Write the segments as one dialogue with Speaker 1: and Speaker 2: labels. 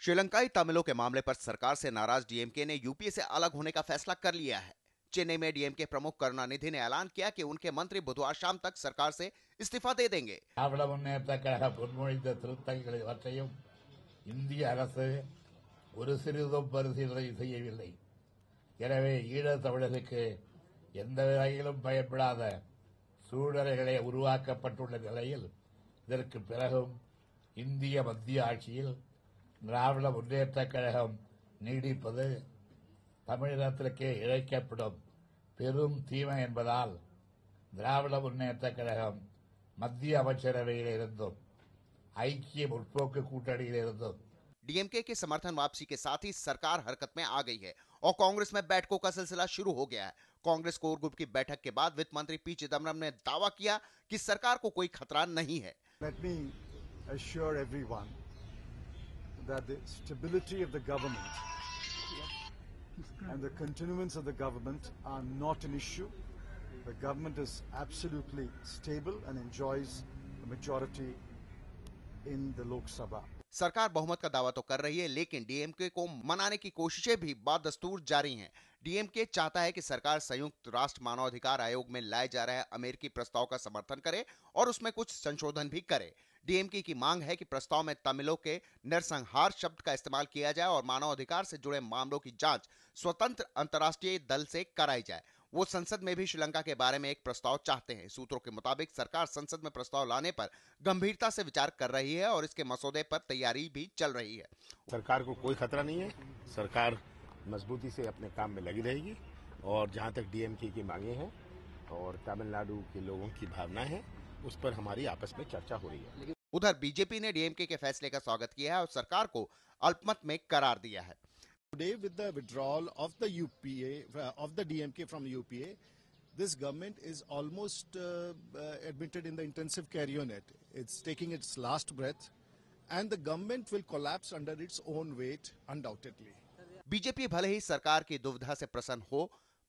Speaker 1: श्रीलंकाई तमिलों के मामले पर सरकार से नाराज डीएमके ने यूपीए से अलग होने का फैसला कर लिया है। चेन्नई में डीएमके प्रमुख करुणानिधि ने ऐलान किया कि उनके मंत्री बुधवार शाम तक सरकार से इस्तीफा दे देंगे।
Speaker 2: திராவிட முன்னேற்ற கழக முன்மொழிந்த திருத்தங்களையும் இந்திய அரசு ஒரு சிறிதும் பரிசீலனை செய்யவில்லை. எனவே ஈழத் தமிழருக்கு எந்த வகையிலும் பயப்படாத சூழ்நிலைகளை உருவாக்கப்பட்டுள்ள நிலையில் இதற்கு பிறகும் இந்திய மத்திய ஆட்சியில் திராவிட முன்னேற்ற கழகம் நீடிப்பது தமிழகத்திற்கே இழைக்கப்படும் பெரும் தீமை என்பதால் திராவிட முன்னேற்ற கழகம் மத்திய அமைச்சரவையில் இருந்தும் ஐக்கிய முற்போக்கு கூட்டணியில் இருந்தும்
Speaker 1: डीएमके के समर्थन वापसी के साथ ही सरकार हरकत में आ गई है और कांग्रेस में बैठकों का सिलसिला शुरू हो गया है। कांग्रेस कोर ग्रुप की बैठक के बाद वित्त मंत्री पी चिदम्बरम ने दावा किया कि सरकार को कोई खतरा नहीं है।
Speaker 3: Let me assure everyone that the stability of the government and the continuance of the government are not an issue. The government is absolutely stable and enjoys a majority in the Lok Sabha.
Speaker 1: सरकार बहुमत का दावा तो कर रही है, लेकिन DMK को मनाने की कोशिशें भी बदस्तूर जारी हैं। डीएमके चाहता है कि सरकार संयुक्त राष्ट्र मानवाधिकार आयोग में लाए जा रहे अमेरिकी प्रस्ताव का समर्थन करे और उसमें कुछ संशोधन भी करे। डीएमके की मांग है कि प्रस्ताव में तमिलों के नरसंहार शब्द का इस्तेमाल किया जाए और मानवाधिकार से जुड़े मामलों की जांच स्वतंत्र अंतर्राष्ट्रीय दल से कराई जाए। वो संसद में भी श्रीलंका के बारे में एक प्रस्ताव चाहते हैं। सूत्रों के मुताबिक सरकार संसद में प्रस्ताव लाने पर गंभीरता से विचार कर रही है और इसके मसौदे पर तैयारी भी चल रही है।
Speaker 4: सरकार को कोई खतरा नहीं है, सरकार मजबूती से अपने काम में लगी रहेगी और जहां तक डीएमके की मांगे हैं और तमिलनाडु के लोगों की भावना है, उस पर हमारी आपस में चर्चा हो रही है।
Speaker 1: उधर बीजेपी ने डीएमके के फैसले का स्वागत किया है और सरकार को अल्पमत में करार दिया है।
Speaker 5: Today, with the withdrawal of the UPA, of the DMK from UPA, this government is almost admitted in the intensive care unit. It's taking its last breath, and the government will collapse under its own weight, undoubtedly.
Speaker 1: BJP भले ही सरकार की दुविधा से प्रसन्न हो,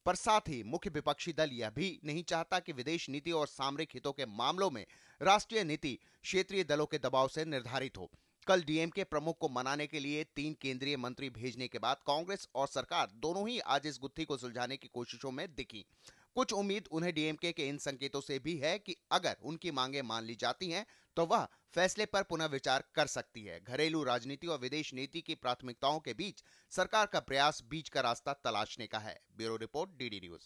Speaker 1: पर साथ ही मुख्य विपक्षी दल यह भी नहीं चाहता कि विदेश नीति और सामरिक हितों के मामलों में राष्ट्रीय नीति क्षेत्रीय दलों के दबाव से निर्धारित हो। कल डीएमके प्रमुख को मनाने के लिए 3 केंद्रीय मंत्री भेजने के बाद कांग्रेस और सरकार दोनों ही आज इस गुत्थी को सुलझाने की कोशिशों में दिखी। कुछ उम्मीद उन्हें डीएमके के इन संकेतों से भी है कि अगर उनकी मांगें मान ली जाती हैं तो वह फैसले पर पुनर्विचार कर सकती है। घरेलू राजनीति और विदेश नीति की प्राथमिकताओं के बीच सरकार का प्रयास बीच का रास्ता तलाशने का है। Bureau report, DD news.